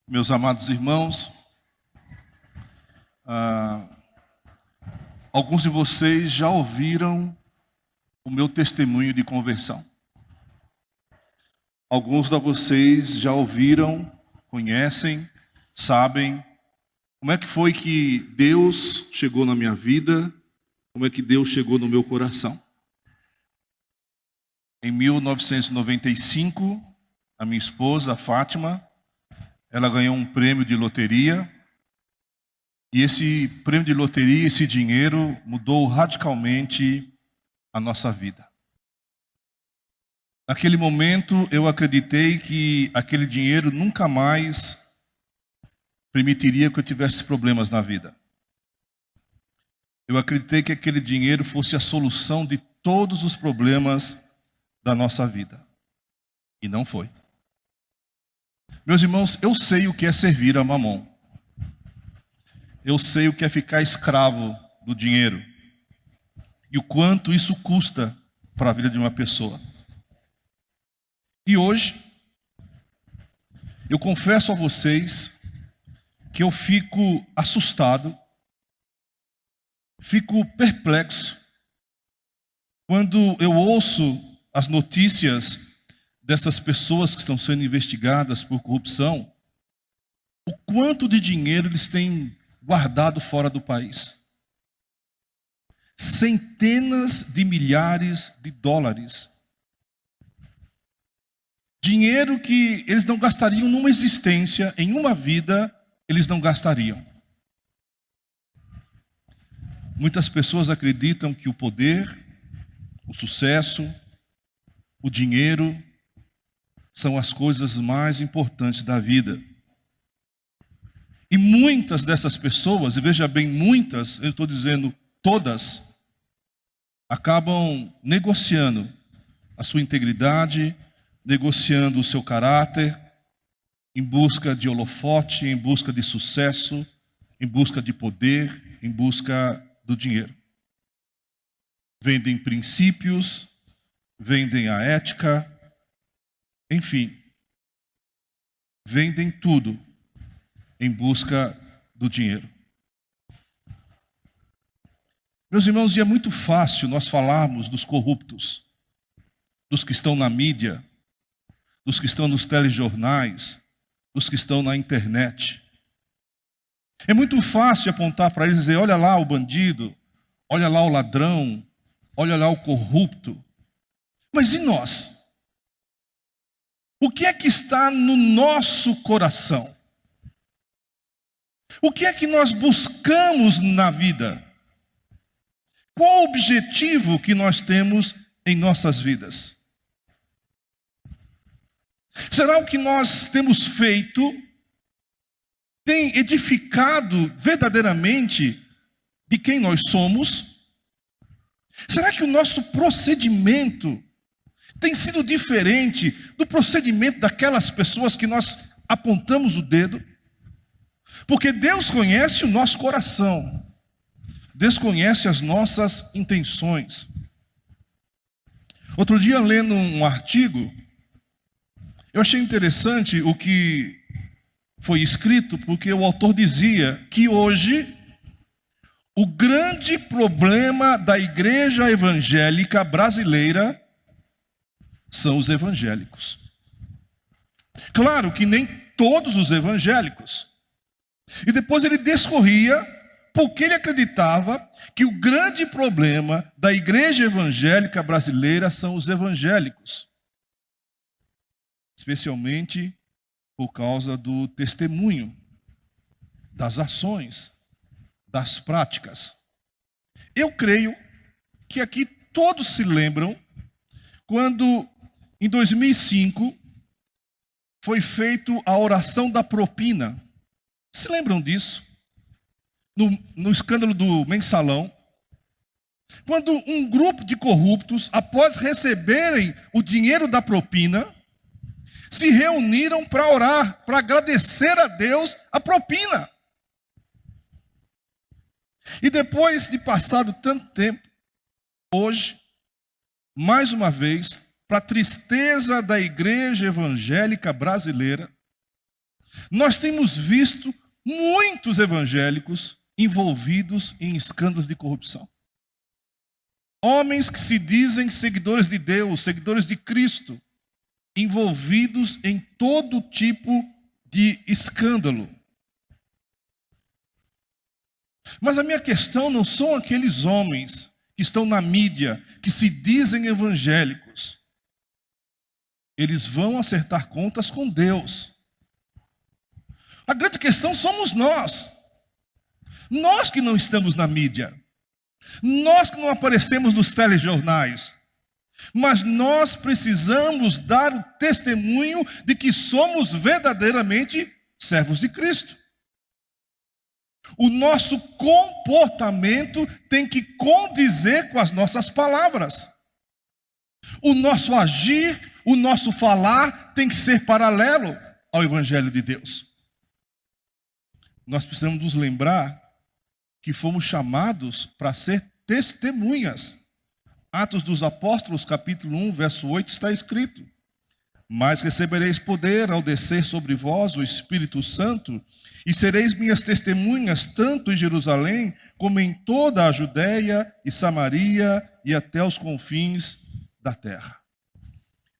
Meus amados irmãos, alguns de vocês já ouviram o meu testemunho de conversão. Alguns de vocês já ouviram, conhecem, sabem como é que foi que Deus chegou na minha vida, como é que Deus chegou no meu coração. Em 1995, a minha esposa, Fátima, ela ganhou um prêmio de loteria. E esse prêmio de loteria, esse dinheiro, mudou radicalmente a nossa vida. Naquele momento, eu acreditei que aquele dinheiro nunca mais permitiria que eu tivesse problemas na vida. Eu acreditei que aquele dinheiro fosse a solução de todos os problemas da nossa vida. E não foi. Meus irmãos, eu sei o que é servir a Mamon. Eu sei o que é ficar escravo do dinheiro. E o quanto isso custa para a vida de uma pessoa. E hoje, eu confesso a vocês que eu fico assustado, fico perplexo, quando eu ouço as notícias dessas pessoas que estão sendo investigadas por corrupção, o quanto de dinheiro eles têm guardado fora do país. Centenas de milhares de dólares. Dinheiro que eles não gastariam numa existência, em uma vida, eles não gastariam. Muitas pessoas acreditam que o poder, o sucesso, o dinheiro são as coisas mais importantes da vida. E muitas dessas pessoas, e veja bem, muitas, eu estou dizendo todas, acabam negociando a sua integridade, negociando o seu caráter, em busca de holofote, em busca de sucesso, em busca de poder, em busca do dinheiro. Vendem princípios, vendem a ética, enfim, vendem tudo em busca do dinheiro. Meus irmãos, e é muito fácil nós falarmos dos corruptos, dos que estão na mídia, dos que estão nos telejornais, dos que estão na internet. É muito fácil apontar para eles e dizer, olha lá o bandido, olha lá o ladrão, olha lá o corrupto. Mas e nós? O que é que está no nosso coração? O que é que nós buscamos na vida? Qual o objetivo que nós temos em nossas vidas? Será o que nós temos feito tem edificado verdadeiramente de quem nós somos? Será que o nosso procedimento tem sido diferente do procedimento daquelas pessoas que nós apontamos o dedo? Porque Deus conhece o nosso coração. Deus conhece as nossas intenções. Outro dia, lendo um artigo, eu achei interessante o que foi escrito, porque o autor dizia que hoje o grande problema da igreja evangélica brasileira são os evangélicos. Claro que nem todos os evangélicos. E depois ele discorria porque ele acreditava que o grande problema da igreja evangélica brasileira são os evangélicos. Especialmente por causa do testemunho, das ações, das práticas. Eu creio que aqui todos se lembram quando, em 2005, foi feita a oração da propina. Se lembram disso? No escândalo do Mensalão, quando um grupo de corruptos, após receberem o dinheiro da propina, se reuniram para orar, para agradecer a Deus a propina. E depois de passado tanto tempo, hoje, mais uma vez, para a tristeza da igreja evangélica brasileira, Nós temos visto muitos evangélicos envolvidos em escândalos de corrupção. Homens que se dizem seguidores de Deus, seguidores de Cristo, envolvidos em todo tipo de escândalo. Mas a minha questão não são aqueles homens que estão na mídia, que se dizem evangélicos. Eles vão acertar contas com Deus. A grande questão somos nós. Nós que não estamos na mídia. Nós que não aparecemos nos telejornais. Mas nós precisamos dar o testemunho de que somos verdadeiramente servos de Cristo. O nosso comportamento tem que condizer com as nossas palavras. O nosso agir, o nosso falar tem que ser paralelo ao Evangelho de Deus. Nós precisamos nos lembrar que fomos chamados para ser testemunhas. Atos dos Apóstolos, capítulo 1, verso 8, está escrito: mas recebereis poder ao descer sobre vós o Espírito Santo, e sereis minhas testemunhas, tanto em Jerusalém, como em toda a Judéia e Samaria, e até os confins da terra.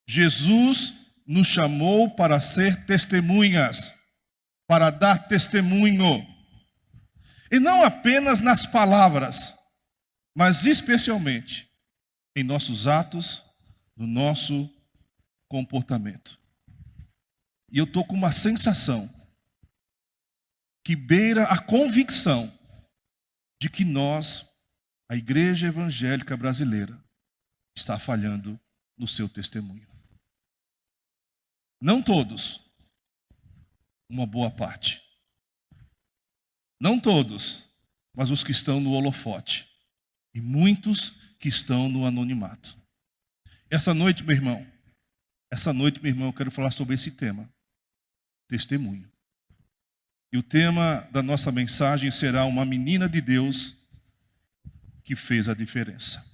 Jesus nos chamou para ser testemunhas, para dar testemunho. E não apenas nas palavras, mas especialmente em nossos atos, no nosso comportamento. E eu estou com uma sensação que beira a convicção de que nós, a igreja evangélica brasileira, está falhando no seu testemunho. Não todos, uma boa parte. Não todos, mas os que estão no holofote. E muitos que estão no anonimato. Essa noite, meu irmão, eu quero falar sobre esse tema. Testemunho. E o tema da nossa mensagem será uma menina de Deus que fez a diferença.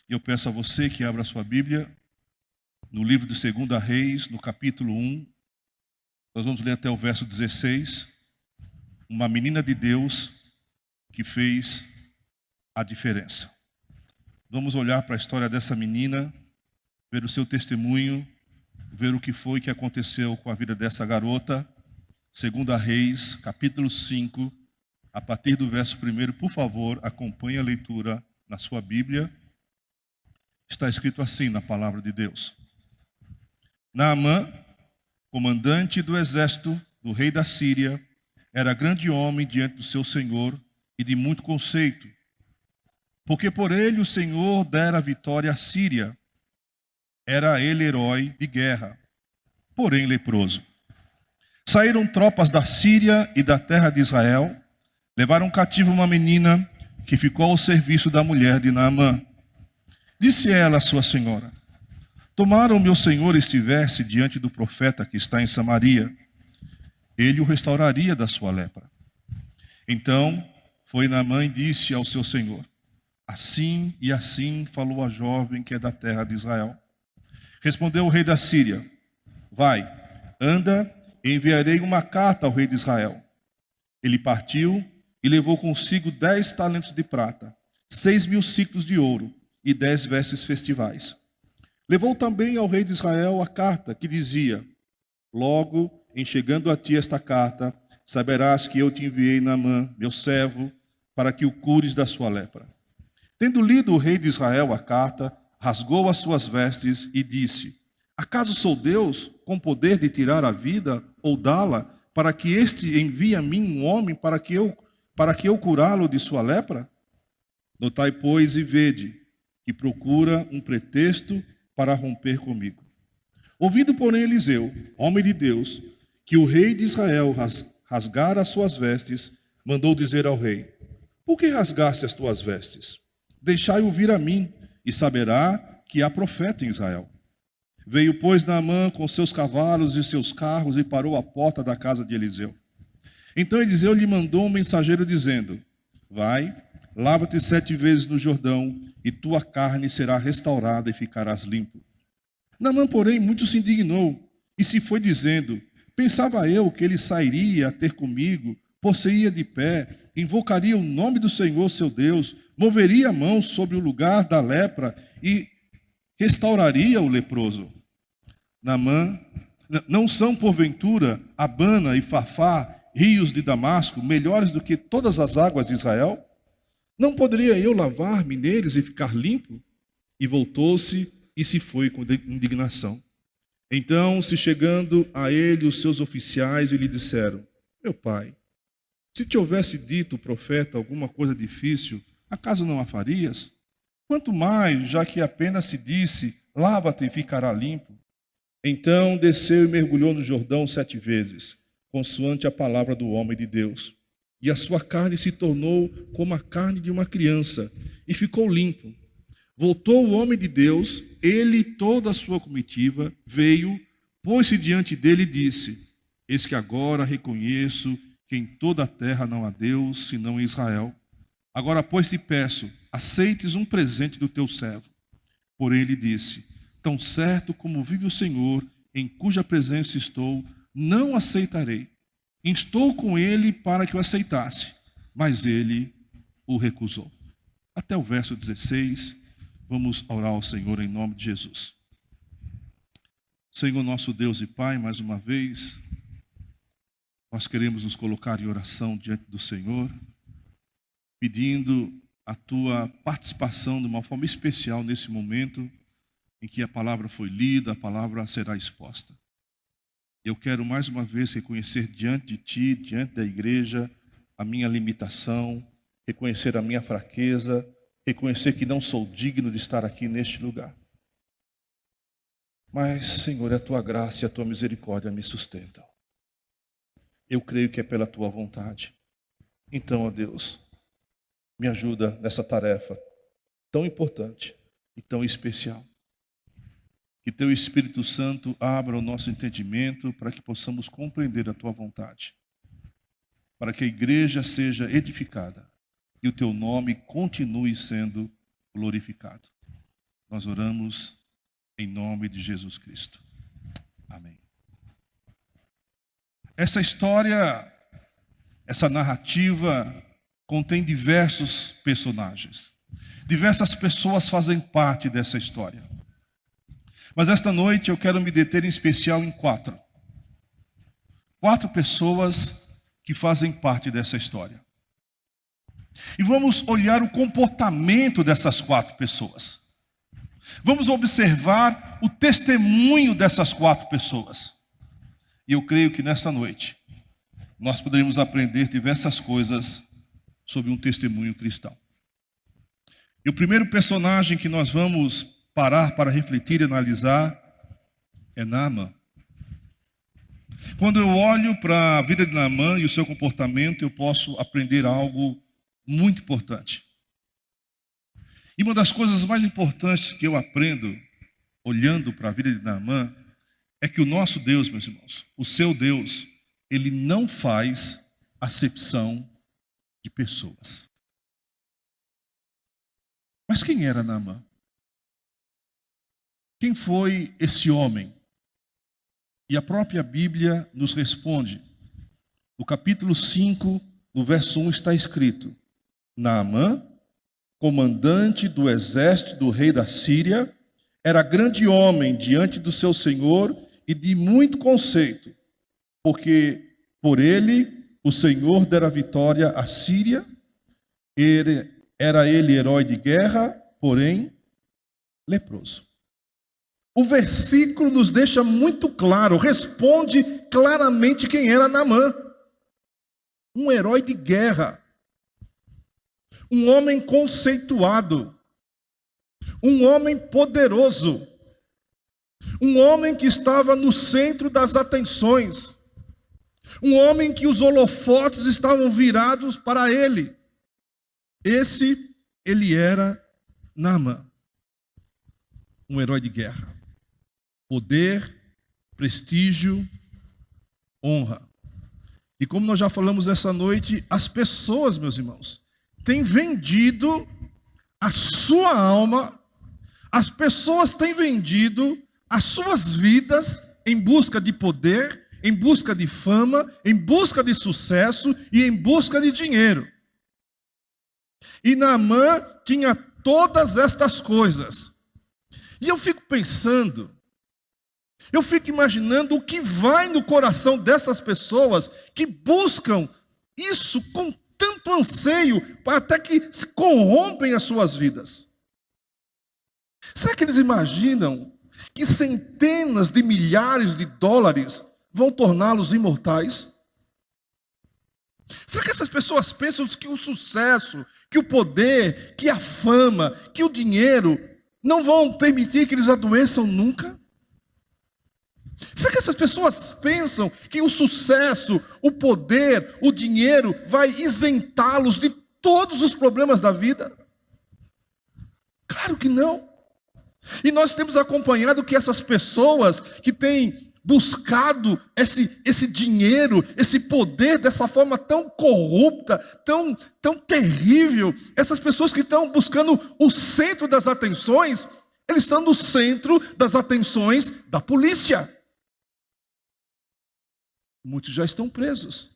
Eu peço a você que abra a sua Bíblia no livro de 2 Reis, no capítulo 1. Nós vamos ler até o verso 16. Uma menina de Deus que fez a diferença. Vamos olhar para a história dessa menina, ver o seu testemunho, ver o que foi que aconteceu com a vida dessa garota. 2 Reis, capítulo 5, a partir do verso 1, por favor, acompanhe a leitura na sua Bíblia. Está escrito assim na palavra de Deus. Naamã, comandante do exército do rei da Síria, era grande homem diante do seu senhor e de muito conceito, porque por ele o Senhor dera a vitória à Síria. Era ele herói de guerra, porém leproso. Saíram tropas da Síria e da terra de Israel, levaram cativo uma menina que ficou ao serviço da mulher de Naamã. Disse ela à sua senhora: tomara o meu senhor estivesse diante do profeta que está em Samaria, ele o restauraria da sua lepra. Então foi Naamã e disse ao seu senhor: assim e assim falou a jovem que é da terra de Israel. Respondeu o rei da Síria: vai, anda, enviarei uma carta ao rei de Israel. Ele partiu e levou consigo 10 talentos de prata, 6.000 siclos de ouro e 10 vestes festivais. Levou também ao rei de Israel a carta que dizia: logo, em chegando a ti esta carta, saberás que eu te enviei Naamã, meu servo, para que o cures da sua lepra. Tendo lido o rei de Israel a carta, rasgou as suas vestes e disse: acaso sou Deus com poder de tirar a vida ou dá-la, para que este envie a mim um homem para que eu curá-lo de sua lepra? Notai, pois, e vede, que procura um pretexto para romper comigo. Ouvindo, porém, Eliseu, homem de Deus, que o rei de Israel rasgara as suas vestes, mandou dizer ao rei: por que rasgaste as tuas vestes? Deixai-o vir a mim, e saberá que há profeta em Israel. Veio, pois, Naamã com seus cavalos e seus carros e parou à porta da casa de Eliseu. Então Eliseu lhe mandou um mensageiro dizendo: vai, lava-te 7 vezes no Jordão, e tua carne será restaurada e ficarás limpo. Naamã, porém, muito se indignou e se foi dizendo: Pensava eu que ele sairia a ter comigo, posseia de pé, invocaria o nome do Senhor seu Deus, moveria a mão sobre o lugar da lepra e restauraria o leproso. Naamã, não são porventura Abana e Farfá, rios de Damasco, melhores do que todas as águas de Israel? Não poderia eu lavar-me neles e ficar limpo? E voltou-se e se foi com indignação. Então, se chegando a ele os seus oficiais, e lhe disseram: meu pai, se te houvesse dito o profeta alguma coisa difícil, acaso não a farias? Quanto mais, já que apenas se disse: lava-te e ficará limpo. Então desceu e mergulhou no Jordão 7 vezes, consoante a palavra do homem de Deus. E a sua carne se tornou como a carne de uma criança, e ficou limpo. Voltou o homem de Deus, ele e toda a sua comitiva, veio, pôs-se diante dele e disse: eis que agora reconheço que em toda a terra não há Deus, senão em Israel. Agora, pois, te peço, aceites um presente do teu servo. Porém ele disse: tão certo como vive o Senhor, em cuja presença estou, não aceitarei. Instou com ele para que o aceitasse, mas ele o recusou. Até o verso 16, vamos orar ao Senhor em nome de Jesus. Senhor nosso Deus e Pai, mais uma vez, nós queremos nos colocar em oração diante do Senhor, pedindo a Tua participação de uma forma especial nesse momento em que a palavra foi lida, a palavra será exposta. Eu quero mais uma vez reconhecer diante de Ti, diante da igreja, a minha limitação, reconhecer a minha fraqueza, reconhecer que não sou digno de estar aqui neste lugar. Mas, Senhor, a Tua graça e a Tua misericórdia me sustentam. Eu creio que é pela Tua vontade. Então, ó Deus, me ajuda nessa tarefa tão importante e tão especial. Que Teu Espírito Santo abra o nosso entendimento para que possamos compreender a Tua vontade. Para que a igreja seja edificada e o Teu nome continue sendo glorificado. Nós oramos em nome de Jesus Cristo. Amém. Essa história, essa narrativa contém diversos personagens. Diversas pessoas fazem parte dessa história. Mas esta noite eu quero me deter em especial em 4. 4 pessoas que fazem parte dessa história. E vamos olhar o comportamento dessas 4 pessoas. Vamos observar o testemunho dessas 4 pessoas. E eu creio que nesta noite nós poderemos aprender diversas coisas sobre um testemunho cristão. E o primeiro personagem que nós vamos parar para refletir e analisar é Naamã. Quando eu olho para a vida de Naamã e o seu comportamento, eu posso aprender algo muito importante. E uma das coisas mais importantes que eu aprendo, olhando para a vida de Naamã, é que o nosso Deus, meus irmãos, o seu Deus, ele não faz acepção de pessoas. Mas quem era Naamã? Quem foi esse homem? E a própria Bíblia nos responde. No capítulo 5, no verso 1 está escrito: Naamã, comandante do exército do rei da Síria, era grande homem diante do seu senhor e de muito conceito, porque por ele o Senhor dera vitória à Síria. Era ele herói de guerra, porém leproso. O versículo nos deixa muito claro, responde claramente quem era Naamã. Um herói de guerra. Um homem conceituado. Um homem poderoso. Um homem que estava no centro das atenções. Um homem que os holofotes estavam virados para ele. Ele era Naamã. Um herói de guerra. Poder, prestígio, honra. E como nós já falamos essa noite, as pessoas, meus irmãos, têm vendido a sua alma, as pessoas têm vendido as suas vidas em busca de poder, em busca de fama, em busca de sucesso e em busca de dinheiro. E Naamã tinha todas estas coisas. E eu fico pensando, eu fico imaginando o que vai no coração dessas pessoas que buscam isso com tanto anseio, até que se corrompem as suas vidas. Será que eles imaginam que centenas de milhares de dólares vão torná-los imortais? Será que essas pessoas pensam que o sucesso, que o poder, que a fama, que o dinheiro não vão permitir que eles adoeçam nunca? Será que essas pessoas pensam que o sucesso, o poder, o dinheiro vai isentá-los de todos os problemas da vida? Claro que não. E nós temos acompanhado que essas pessoas que têm buscado esse dinheiro, esse poder dessa forma tão corrupta, tão terrível, essas pessoas que estão buscando o centro das atenções, eles estão no centro das atenções da polícia. Muitos já estão presos.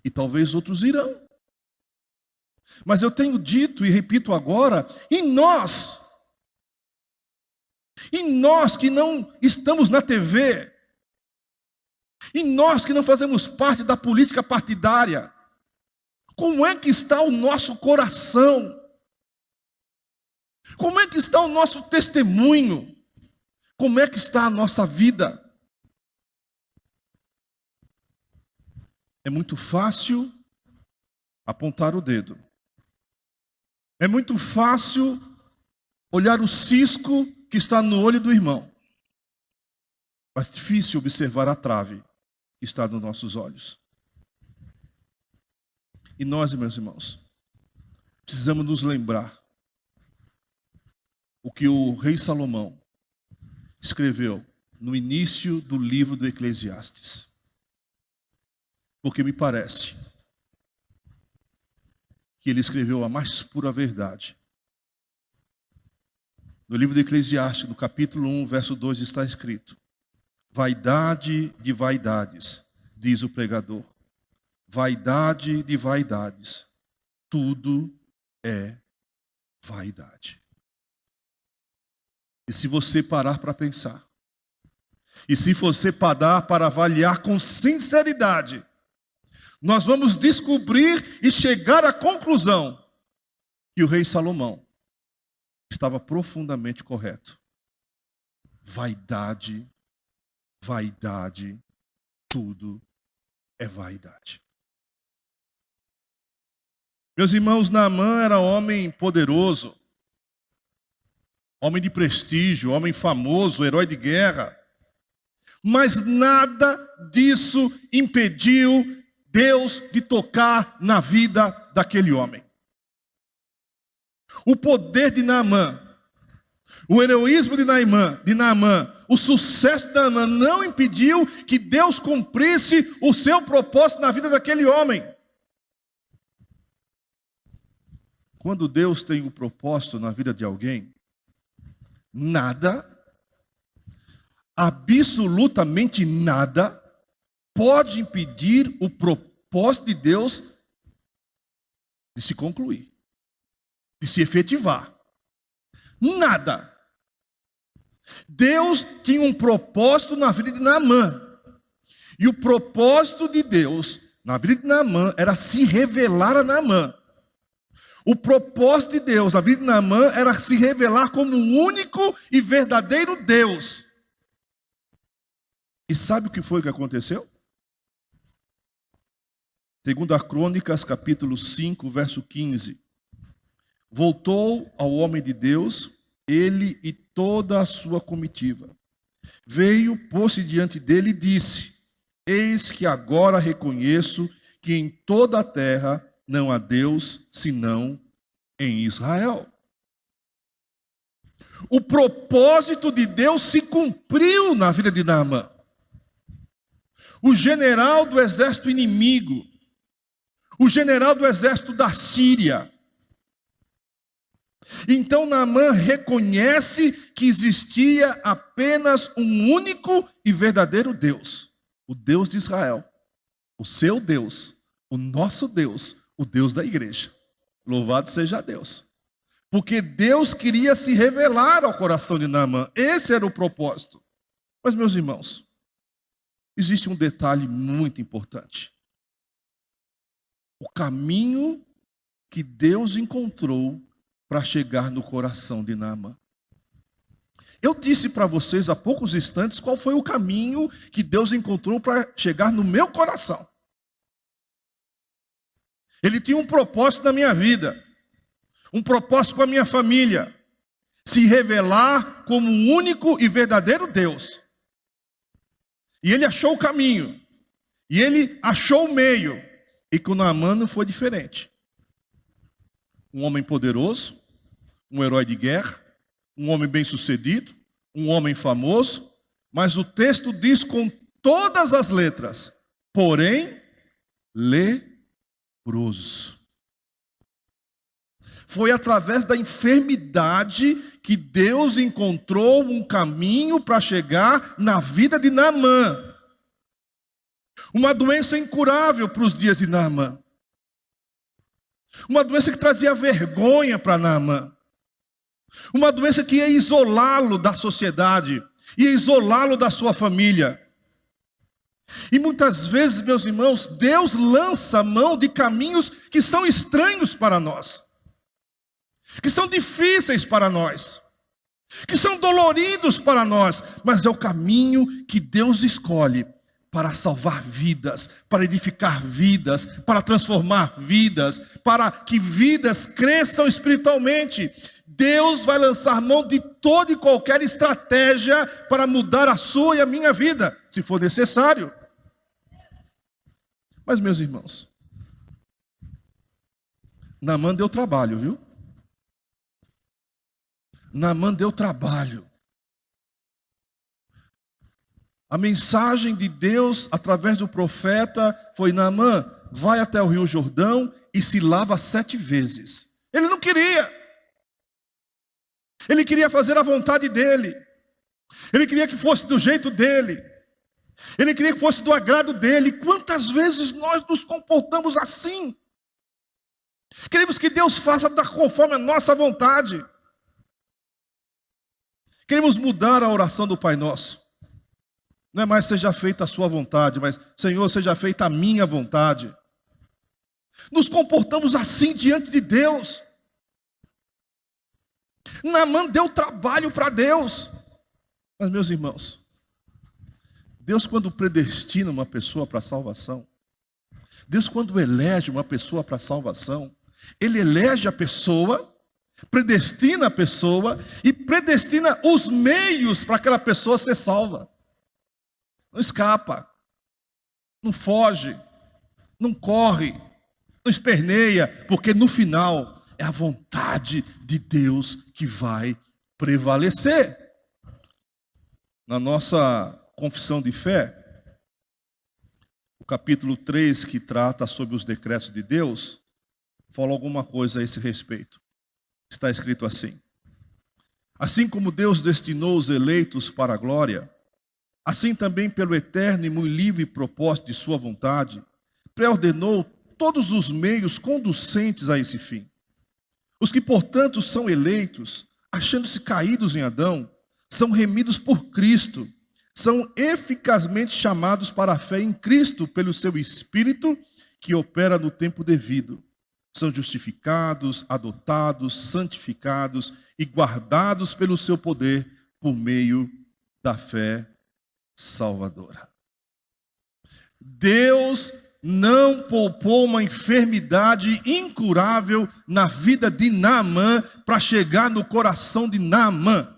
E talvez outros irão. Mas eu tenho dito e repito agora, e nós que não estamos na TV, e nós que não fazemos parte da política partidária, como é que está o nosso coração? Como é que está o nosso testemunho? Como é que está a nossa vida? É muito fácil apontar o dedo. É muito fácil olhar o cisco que está no olho do irmão. Mas é difícil observar a trave que está nos nossos olhos. E nós, meus irmãos, precisamos nos lembrar o que o rei Salomão escreveu no início do livro do Eclesiastes. Porque me parece que ele escreveu a mais pura verdade. No livro do Eclesiastes, no capítulo 1, verso 2, está escrito: vaidade de vaidades, diz o pregador. Vaidade de vaidades, tudo é vaidade. E se você parar para pensar, e se você parar para avaliar com sinceridade, nós vamos descobrir e chegar à conclusão que o rei Salomão estava profundamente correto. Vaidade, vaidade, tudo é vaidade. Meus irmãos, Naamã era homem poderoso, homem de prestígio, homem famoso, herói de guerra. Mas nada disso impediu Deus de tocar na vida daquele homem. O poder de Naamã, o heroísmo de Naamã, o sucesso de Naamã não impediu que Deus cumprisse o seu propósito na vida daquele homem. Quando Deus tem um propósito na vida de alguém, nada, absolutamente nada, pode impedir o propósito de Deus de se concluir, de se efetivar. Nada. Deus tinha um propósito na vida de Naamã. E o propósito de Deus na vida de Naamã era se revelar a Naamã. O propósito de Deus na vida de Naamã era se revelar como o único e verdadeiro Deus. E sabe o que foi que aconteceu? Segundo a Crônicas, capítulo 5, verso 15. Voltou ao homem de Deus, ele e toda a sua comitiva. Veio, pôs-se diante dele e disse: eis que agora reconheço que em toda a terra não há Deus senão em Israel. O propósito de Deus se cumpriu na vida de Naamã. O general do exército inimigo, o general do exército da Síria. Então Naamã reconhece que existia apenas um único e verdadeiro Deus. o Deus de Israel, o seu Deus, o nosso Deus, o Deus da igreja. Louvado seja Deus. Porque Deus queria se revelar ao coração de Naamã. Esse era o propósito. Mas, meus irmãos, existe um detalhe muito importante. O caminho que Deus encontrou para chegar no coração de Naamã. Eu disse para vocês há poucos instantes qual foi o caminho que Deus encontrou para chegar no meu coração. Ele tinha um propósito na minha vida, um propósito com a minha família, se revelar como o único e verdadeiro Deus. E ele achou o caminho, e ele achou o meio, e com Naamã não foi diferente. Um homem poderoso, um herói de guerra, um homem bem-sucedido, um homem famoso, mas o texto diz com todas as letras, porém, leproso. Foi através da enfermidade que Deus encontrou um caminho para chegar na vida de Naamã. Uma doença incurável para os dias de Naamã. Uma doença que trazia vergonha para Naamã. Uma doença que ia isolá-lo da sociedade, ia isolá-lo da sua família. E muitas vezes, meus irmãos, Deus lança a mão de caminhos que são estranhos para nós, que são difíceis para nós, que são doloridos para nós, mas é o caminho que Deus escolhe para salvar vidas, para edificar vidas, para transformar vidas, para que vidas cresçam espiritualmente. Deus vai lançar mão de toda e qualquer estratégia para mudar a sua e a minha vida, se for necessário. Mas, meus irmãos, Naamã deu trabalho, viu? Naamã deu trabalho. A mensagem de Deus, através do profeta, foi: Naamã, vai até o Rio Jordão e se lava 7 vezes. Ele não queria. Ele queria fazer a vontade dele. Ele queria que fosse do jeito dele. Ele queria que fosse do agrado dele. Quantas vezes nós nos comportamos assim? Queremos que Deus faça conforme a nossa vontade. Queremos mudar a oração do Pai Nosso. Não é mais seja feita a sua vontade, mas Senhor, seja feita a minha vontade. Nos comportamos assim diante de Deus. Naamã deu trabalho para Deus. Mas, meus irmãos, Deus, quando predestina uma pessoa para a salvação, Deus, quando elege uma pessoa para a salvação, Ele elege a pessoa, predestina a pessoa e predestina os meios para aquela pessoa ser salva. Não escapa, não foge, não corre, não esperneia, porque no final é a vontade de Deus que vai prevalecer. Na nossa confissão de fé, o capítulo 3, que trata sobre os decretos de Deus, fala alguma coisa a esse respeito. Está escrito assim: assim como Deus destinou os eleitos para a glória, assim também pelo eterno e muito livre propósito de sua vontade, preordenou todos os meios conducentes a esse fim. Os que, portanto, são eleitos, achando-se caídos em Adão, são remidos por Cristo, são eficazmente chamados para a fé em Cristo pelo seu Espírito, que opera no tempo devido. São justificados, adotados, santificados e guardados pelo seu poder por meio da fé salvadora. Deus não poupou uma enfermidade incurável na vida de Naamã para chegar no coração de Naamã,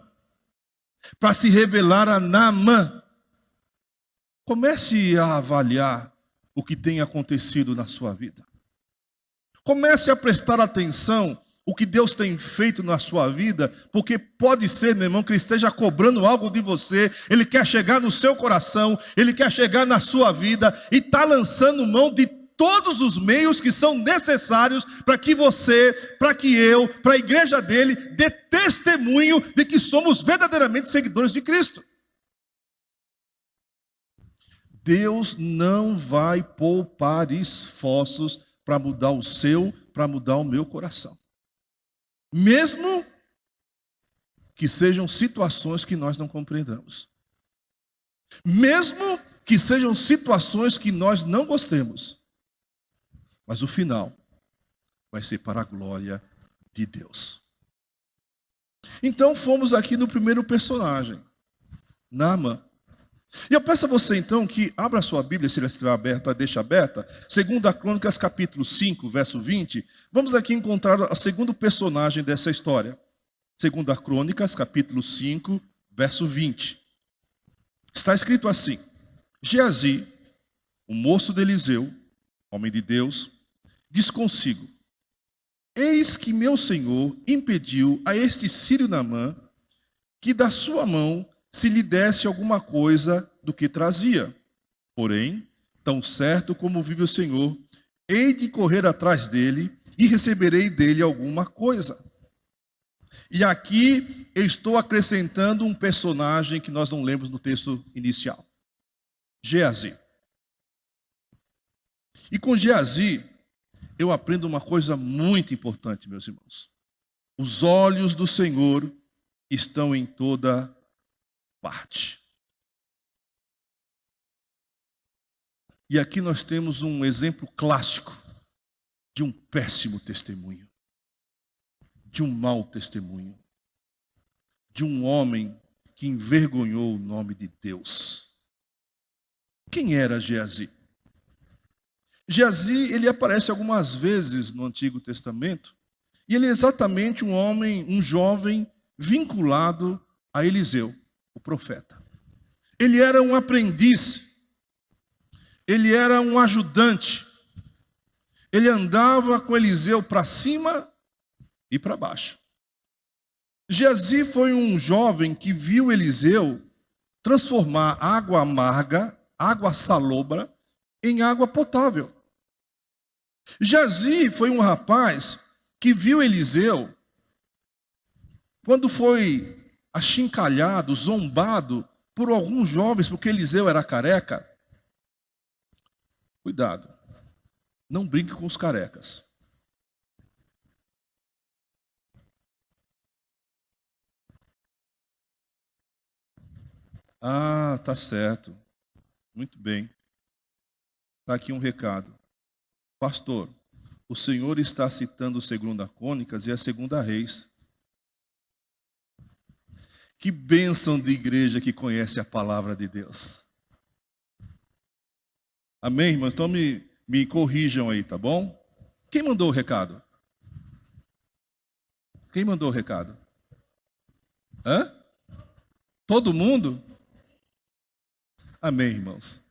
para se revelar a Naamã. Comece a avaliar o que tem acontecido na sua vida. Comece a prestar atenção o que Deus tem feito na sua vida, porque pode ser, meu irmão, que Ele esteja cobrando algo de você. Ele quer chegar no seu coração, Ele quer chegar na sua vida e está lançando mão de todos os meios que são necessários para que você, para que eu, para a igreja dele, dê testemunho de que somos verdadeiramente seguidores de Cristo. Deus não vai poupar esforços para mudar o seu, para mudar o meu coração. Mesmo que sejam situações que nós não compreendamos. Mesmo que sejam situações que nós não gostemos. Mas o final vai ser para a glória de Deus. Então fomos aqui no primeiro personagem, Naamã. E eu peço a você então que abra a sua Bíblia, se ela estiver aberta, deixa aberta. 2 Crônicas capítulo 5, verso 20. Vamos aqui encontrar o segundo personagem dessa história. 2 Crônicas capítulo 5, verso 20. Está escrito assim: Geazi, o moço de Eliseu, homem de Deus, diz consigo: eis que meu senhor impediu a este sírio Naamã que da sua mão se lhe desse alguma coisa do que trazia. Porém, tão certo como vive o Senhor, hei de correr atrás dele e receberei dele alguma coisa. E aqui eu estou acrescentando um personagem que nós não lemos no texto inicial. Geazi. E com Geazi, eu aprendo uma coisa muito importante, meus irmãos. Os olhos do Senhor estão em toda parte. E aqui nós temos um exemplo clássico de um péssimo testemunho, de um mau testemunho, de um homem que envergonhou o nome de Deus. Quem era Geazi? Geazi, ele aparece algumas vezes no Antigo Testamento, e ele é exatamente um homem, um jovem vinculado a Eliseu, o profeta. Ele era um aprendiz, ele era um ajudante, ele andava com Eliseu para cima e para baixo. Geazi foi um jovem que viu Eliseu transformar água amarga, água salobra, em água potável. Geazi foi um rapaz que viu Eliseu quando foi achincalhado, zombado por alguns jovens, porque Eliseu era careca. Cuidado, não brinque com os carecas. Ah, tá certo. Muito bem. Está aqui um recado. Pastor, o senhor está citando 2 Crônicas e a 2 Reis. Que bênção de igreja que conhece a palavra de Deus. Amém, irmãos? Então me corrijam aí, tá bom? Quem mandou o recado? Quem mandou o recado? Hã? Todo mundo? Amém, irmãos.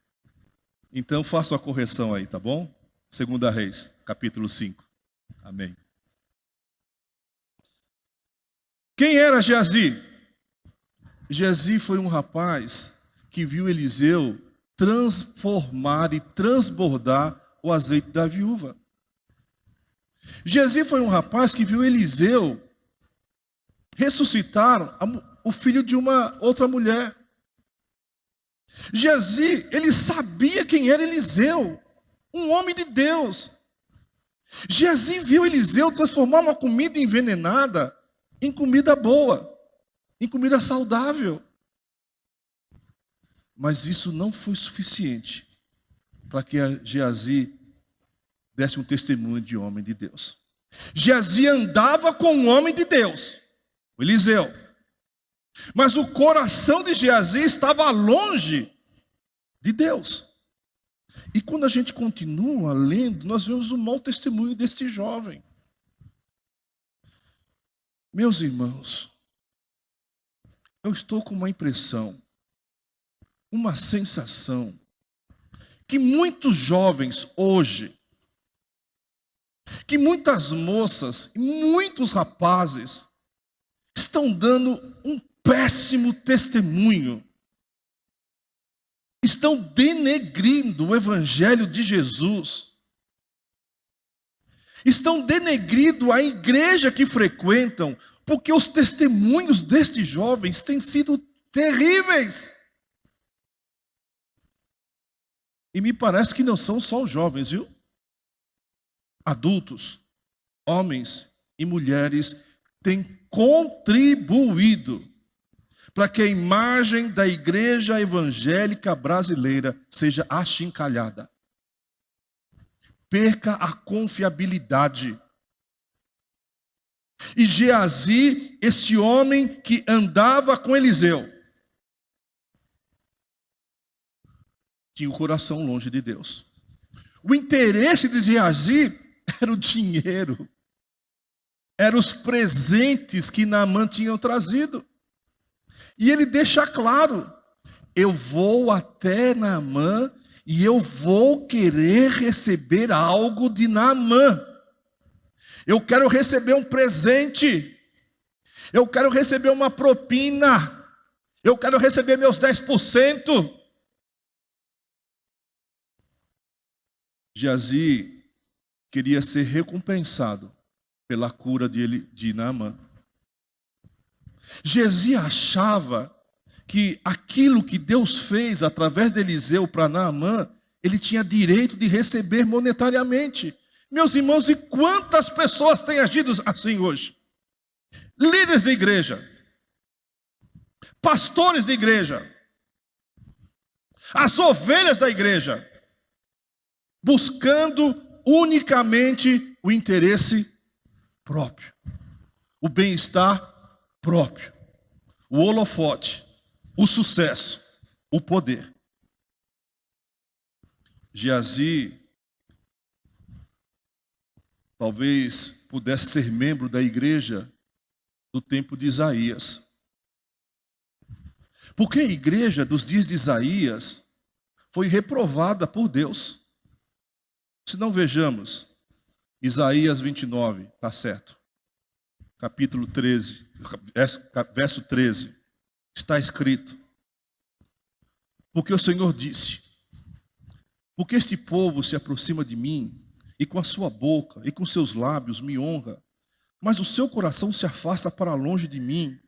Então faço a correção aí, tá bom? 2 Reis, capítulo 5. Amém. Quem era Geazi? Geazi foi um rapaz que viu Eliseu transformar e transbordar o azeite da viúva. Geazi foi um rapaz que viu Eliseu ressuscitar o filho de uma outra mulher. Geazi, ele sabia quem era Eliseu, um homem de Deus. Geazi viu Eliseu transformar uma comida envenenada em comida boa, em comida saudável. Mas isso não foi suficiente para que Geazi desse um testemunho de homem de Deus. Geazi andava com um homem de Deus, o Eliseu. Mas o coração de Geazi estava longe de Deus. E quando a gente continua lendo, nós vemos o mau testemunho deste jovem. Meus irmãos, eu estou com uma impressão, uma sensação, que muitos jovens hoje, que muitas moças, muitos rapazes, estão dando um péssimo testemunho. Estão denegrindo o Evangelho de Jesus. Estão denegrindo a igreja que frequentam, porque os testemunhos destes jovens têm sido terríveis. E me parece que não são só os jovens, viu? Adultos, homens e mulheres têm contribuído para que a imagem da igreja evangélica brasileira seja achincalhada. Perca a confiabilidade. E Geazi, esse homem que andava com Eliseu, tinha o coração longe de Deus. O interesse de Geazi era o dinheiro, eram os presentes que Naamã tinha trazido. E ele deixa claro: eu vou até Naamã e eu vou querer receber algo de Naamã. Eu quero receber um presente. Eu quero receber uma propina. Eu quero receber meus 10%. Geazi queria ser recompensado pela cura de Naamã. Geazi achava que aquilo que Deus fez através de Eliseu para Naamã, ele tinha direito de receber monetariamente. Meus irmãos, e quantas pessoas têm agido assim hoje? Líderes de igreja, pastores de igreja, as ovelhas da igreja, buscando unicamente o interesse próprio, o bem-estar próprio, o holofote, o sucesso, o poder. Geazi talvez pudesse ser membro da igreja do tempo de Isaías. Porque a igreja dos dias de Isaías foi reprovada por Deus. Se não vejamos, Isaías 29, está certo. Capítulo 13, verso 13, está escrito: porque o Senhor disse, porque este povo se aproxima de mim, e com a sua boca e com seus lábios me honra, mas o seu coração se afasta para longe de mim,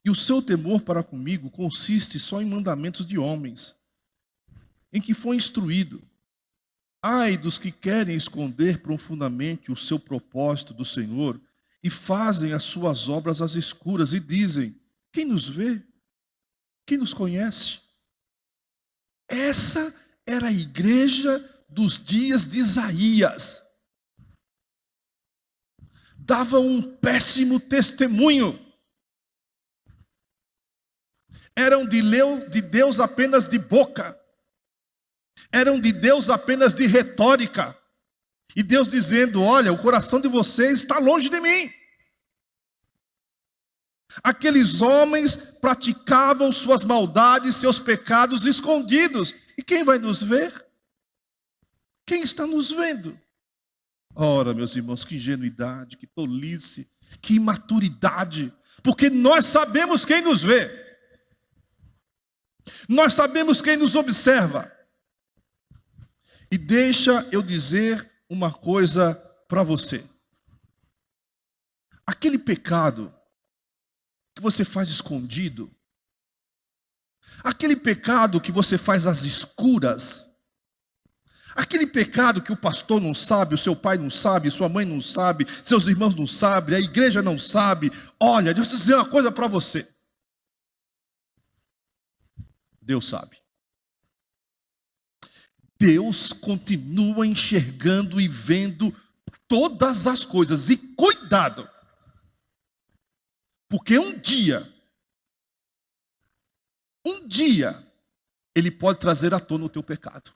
e o seu temor para comigo consiste só em mandamentos de homens, em que foi instruído. Ai dos que querem esconder profundamente o seu propósito do Senhor, e fazem as suas obras às escuras, e dizem: quem nos vê? Quem nos conhece? Essa era a igreja dos dias de Isaías. Dava um péssimo testemunho. Eram de Deus apenas de boca. Eram de Deus apenas de retórica. E Deus dizendo: olha, o coração de vocês está longe de mim. Aqueles homens praticavam suas maldades, seus pecados escondidos. E quem vai nos ver? Quem está nos vendo? Ora, meus irmãos, que ingenuidade, que tolice, que imaturidade. Porque nós sabemos quem nos vê. Nós sabemos quem nos observa. E deixa eu dizer uma coisa para você. Aquele pecado que você faz escondido, aquele pecado que você faz às escuras, aquele pecado que o pastor não sabe, o seu pai não sabe, sua mãe não sabe, seus irmãos não sabem, a igreja não sabe. Olha, deixa eu dizer uma coisa para você. Deus sabe. Deus continua enxergando e vendo todas as coisas. E cuidado, porque um dia, Ele pode trazer à tona o teu pecado.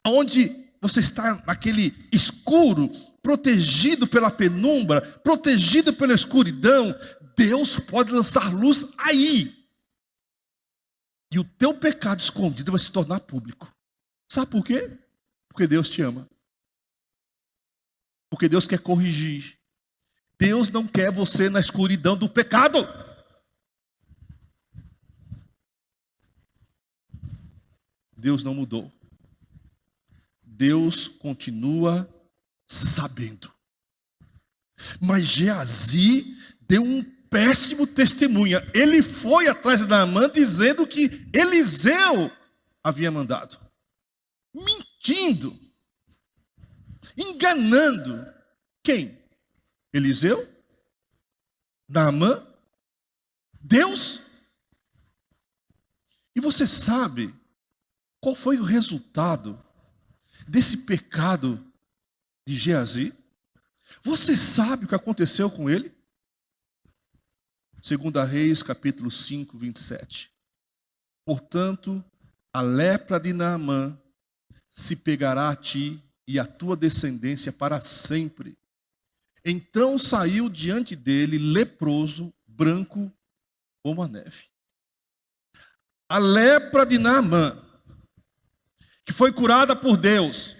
Onde você está naquele escuro, protegido pela penumbra, protegido pela escuridão, Deus pode lançar luz aí. E o teu pecado escondido vai se tornar público. Sabe por quê? Porque Deus te ama. Porque Deus quer corrigir. Deus não quer você na escuridão do pecado. Deus não mudou. Deus continua sabendo. Mas Geazi deu um péssimo testemunho. Ele foi atrás de Naamã dizendo que Eliseu havia mandado. mentindo, enganando. Quem? Eliseu? Naamã? Deus? E você sabe qual foi o resultado desse pecado de Geazi? Você sabe o que aconteceu com ele? 2 Reis, capítulo 5, 27. Portanto, a lepra de Naamã se pegará a ti e a tua descendência para sempre. Então saiu diante dele leproso, branco como a neve. A lepra de Naamã, que foi curada por Deus.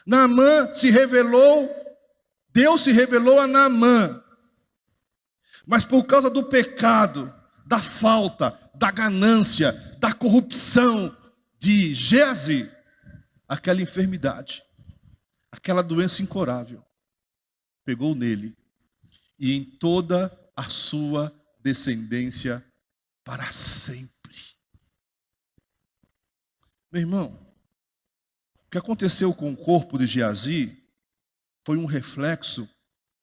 Naamã se revelou, Deus se revelou a Naamã. Mas por causa do pecado, da falta, da ganância, da corrupção de Geazi, aquela enfermidade, aquela doença incurável, pegou nele e em toda a sua descendência para sempre. Meu irmão, o que aconteceu com o corpo de Geazi foi um reflexo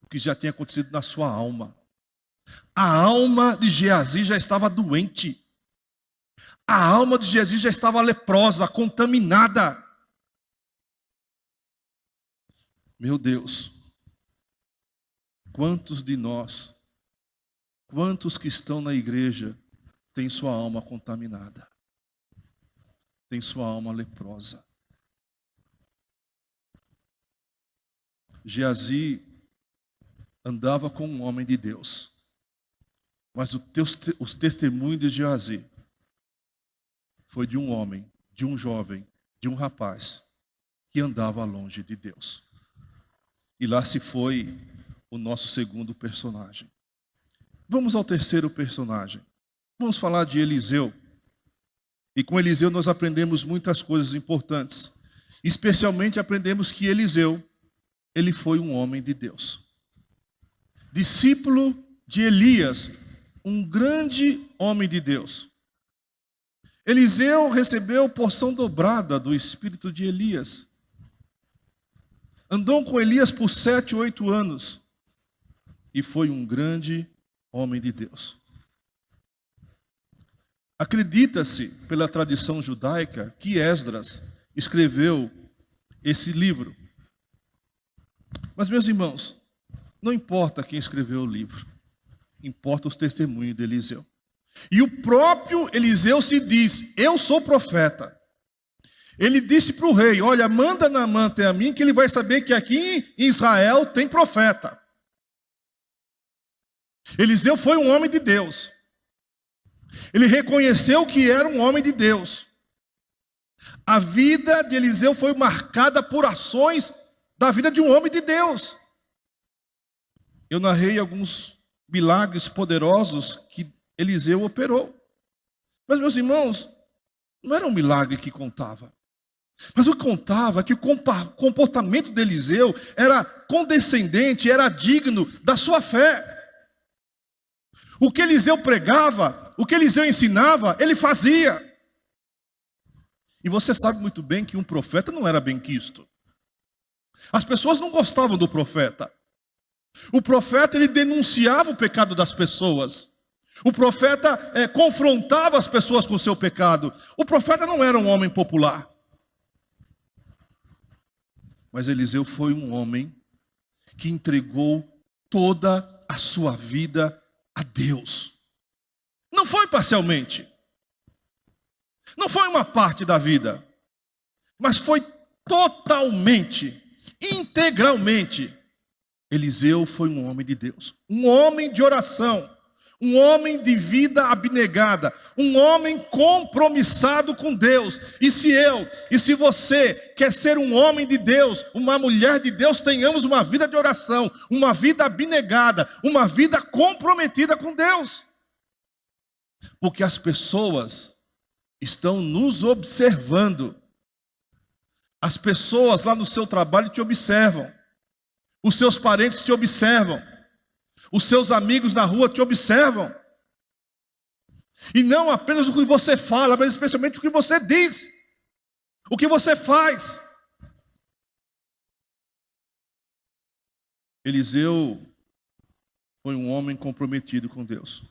do que já tinha acontecido na sua alma. A alma de Geazi já estava doente. A alma de Geazi já estava leprosa, contaminada. Meu Deus, quantos de nós, quantos que estão na igreja, têm sua alma contaminada? Tem sua alma leprosa. Geazi andava com um homem de Deus. Mas os testemunhos de Geazi foi de um homem, de um jovem, de um rapaz que andava longe de Deus. E lá se foi o nosso segundo personagem. Vamos ao terceiro personagem. Vamos falar de Eliseu. E com Eliseu nós aprendemos muitas coisas importantes. Especialmente aprendemos que Eliseu, ele foi um homem de Deus. Discípulo de Elias, um grande homem de Deus. Eliseu recebeu porção dobrada do espírito de Elias. Andou com Elias por 7, 8 anos. E foi um grande homem de Deus. Acredita-se, pela tradição judaica, que Esdras escreveu esse livro. Mas, meus irmãos, não importa quem escreveu o livro. Importa os testemunhos de Eliseu. E o próprio Eliseu se diz: eu sou profeta. Ele disse para o rei: olha, manda Naamã até a mim, que ele vai saber que aqui em Israel tem profeta. Eliseu foi um homem de Deus. Ele reconheceu que era um homem de Deus. A vida de Eliseu foi marcada por ações da vida de um homem de Deus. Eu narrei alguns milagres poderosos que Eliseu operou. Mas, meus irmãos, não era um milagre que contava. Mas o que contava é que o comportamento de Eliseu era condescendente, era digno da sua fé. O que Eliseu pregava, o que Eliseu ensinava, ele fazia. E você sabe muito bem que um profeta não era benquisto. As pessoas não gostavam do profeta. O profeta, ele denunciava o pecado das pessoas. O profeta confrontava as pessoas com o seu pecado. O profeta não era um homem popular. Mas Eliseu foi um homem que entregou toda a sua vida a Deus. Não foi parcialmente. Não foi uma parte da vida. Mas foi totalmente, integralmente. Eliseu foi um homem de Deus. Um homem de oração. Um homem de vida abnegada. Um homem compromissado com Deus. E se eu, e se você quer ser um homem de Deus, uma mulher de Deus, tenhamos uma vida de oração, uma vida abnegada, uma vida comprometida com Deus. Porque as pessoas estão nos observando. As pessoas lá no seu trabalho te observam. Os seus parentes te observam. Os seus amigos na rua te observam. E não apenas o que você fala, mas especialmente o que você diz. O que você faz? Eliseu foi um homem comprometido com Deus.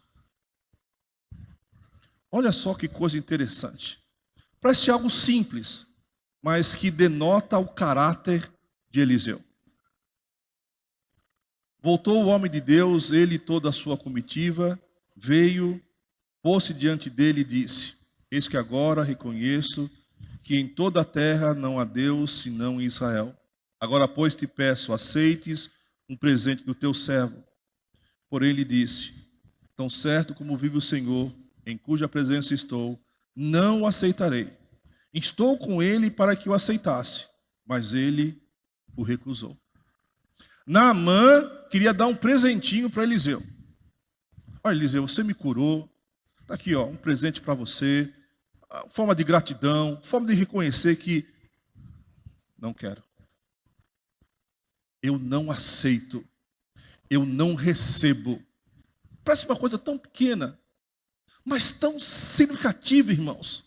Olha só que coisa interessante. Parece algo simples, mas que denota o caráter de Eliseu. Voltou o homem de Deus, ele e toda a sua comitiva, veio, pôs-se diante dele e disse: eis que agora reconheço que em toda a terra não há Deus senão em Israel. Agora, pois, te peço, aceites um presente do teu servo. Porém, ele disse: tão certo como vive o Senhor, em cuja presença estou, não o aceitarei. Estou com ele para que o aceitasse, mas ele o recusou. Naamã queria dar um presentinho para Eliseu. Olha, Eliseu, você me curou. Está aqui, ó, um presente para você. Forma de gratidão, forma de reconhecer que não quero. Eu não aceito. Eu não recebo. Parece uma coisa tão pequena, mas tão significativa, irmãos,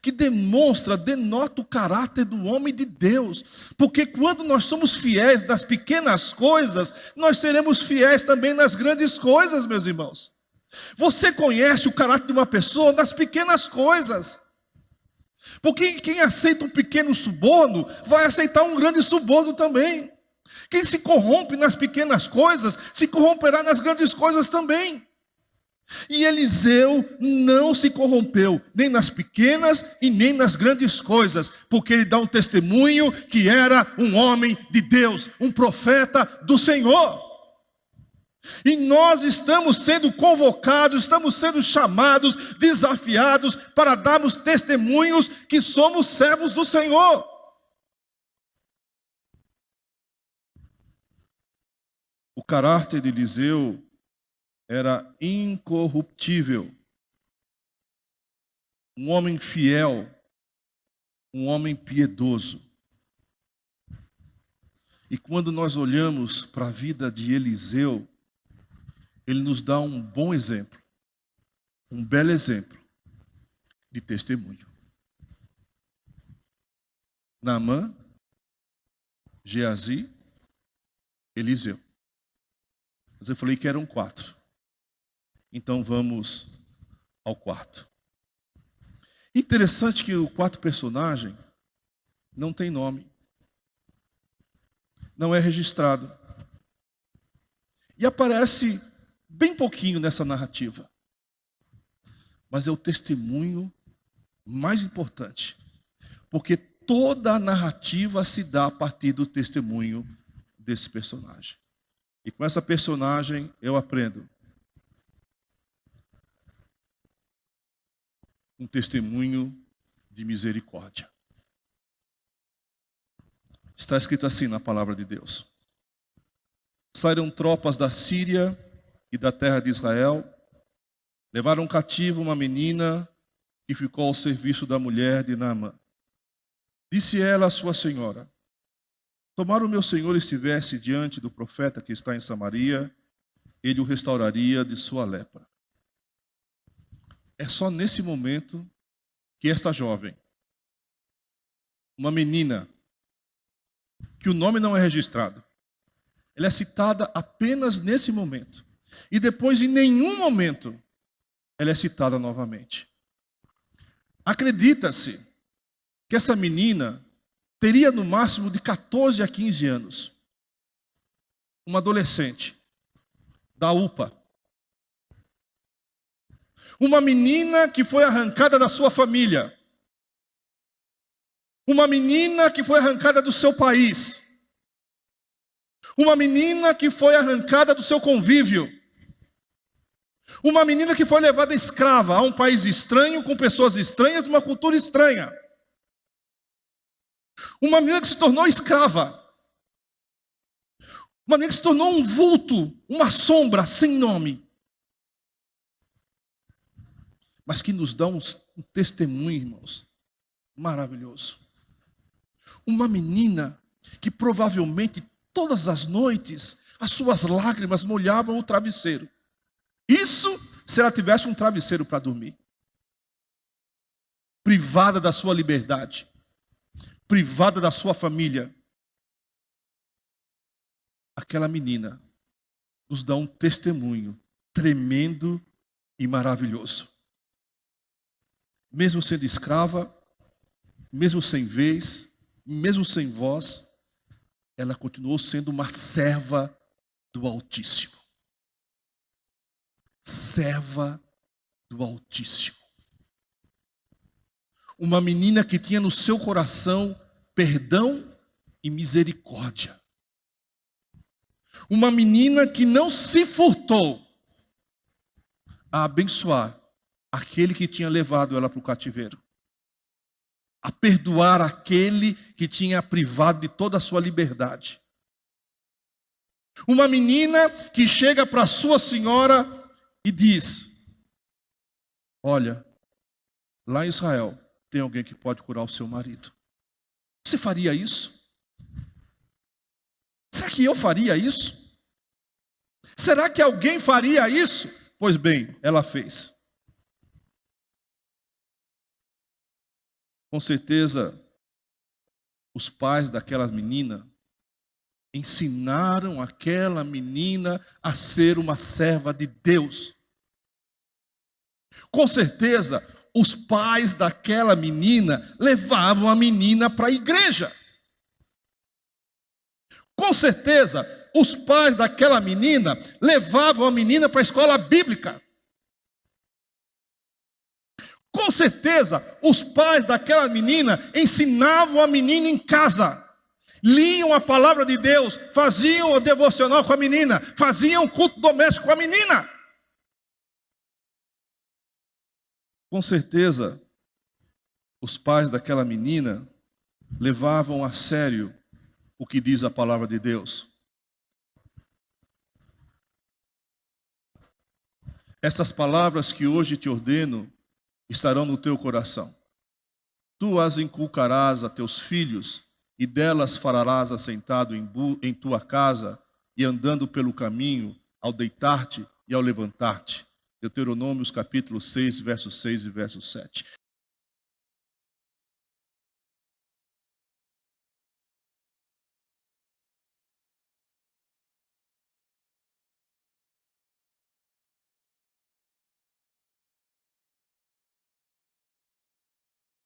que denota o caráter do homem de Deus. Porque quando nós somos fiéis nas pequenas coisas, nós seremos fiéis também nas grandes coisas, meus irmãos. Você conhece o caráter de uma pessoa nas pequenas coisas. Porque quem aceita um pequeno suborno, vai aceitar um grande suborno também. Quem se corrompe nas pequenas coisas, se corromperá nas grandes coisas também. E Eliseu não se corrompeu, nem nas pequenas e nem nas grandes coisas, porque ele dá um testemunho que era um homem de Deus, um profeta do Senhor. E nós estamos sendo convocados, estamos sendo chamados, desafiados para darmos testemunhos que somos servos do Senhor. O caráter de Eliseu era incorruptível. Um homem fiel, um homem piedoso. E quando nós olhamos para a vida de Eliseu, ele nos dá um bom exemplo, um belo exemplo de testemunho. Naamã, Geazi, Eliseu. Mas eu falei que eram 4. Então vamos ao quarto. Interessante que o quarto personagem não tem nome. Não é registrado. E aparece bem pouquinho nessa narrativa. Mas é o testemunho mais importante. Porque toda a narrativa se dá a partir do testemunho desse personagem. E com essa personagem eu aprendo um testemunho de misericórdia. Está escrito assim na palavra de Deus: saíram tropas da Síria e da terra de Israel, levaram cativo uma menina que ficou ao serviço da mulher de Naamã. Disse ela à sua senhora: tomara o meu senhor estivesse diante do profeta que está em Samaria, ele o restauraria de sua lepra. É só nesse momento que esta jovem, uma menina, que o nome não é registrado, ela é citada apenas nesse momento. E depois, em nenhum momento, ela é citada novamente. Acredita-se que essa menina teria no máximo de 14 a 15 anos. Uma adolescente da UPA. Uma menina que foi arrancada da sua família. Uma menina que foi arrancada do seu país. Uma menina que foi arrancada do seu convívio. Uma menina que foi levada escrava a um país estranho, com pessoas estranhas, uma cultura estranha. Uma menina que se tornou escrava. Uma menina que se tornou um vulto, uma sombra sem nome. Mas que nos dá um testemunho, irmãos, maravilhoso. Uma menina que provavelmente todas as noites as suas lágrimas molhavam o travesseiro. Isso se ela tivesse um travesseiro para dormir. Privada da sua liberdade. privada da sua família, aquela menina nos dá um testemunho tremendo e maravilhoso. Mesmo sendo escrava, mesmo sem vez, mesmo sem voz, ela continuou sendo uma serva do Altíssimo. Serva do Altíssimo. Uma menina que tinha no seu coração perdão e misericórdia. Uma menina que não se furtou a abençoar aquele que tinha levado ela para o cativeiro, a perdoar aquele que tinha privado de toda a sua liberdade. Uma menina que chega para sua senhora e diz: olha, lá em Israel tem alguém que pode curar o seu marido. Você faria isso? Será que eu faria isso? Será que alguém faria isso? Pois bem, ela fez. Com certeza, os pais daquela menina ensinaram aquela menina a ser uma serva de Deus. Com certeza, os pais daquela menina levavam a menina para a igreja. Com certeza, os pais daquela menina levavam a menina para a escola bíblica. Com certeza, os pais daquela menina ensinavam a menina em casa. Liam a palavra de Deus, faziam o devocional com a menina, faziam o culto doméstico com a menina. Com certeza, os pais daquela menina levavam a sério o que diz a palavra de Deus. Essas palavras que hoje te ordeno estarão no teu coração. Tu as inculcarás a teus filhos, e delas falarás assentado em tua casa e andando pelo caminho, ao deitar-te e ao levantar-te. Deuteronômio capítulo 6, versos 6 e verso 7.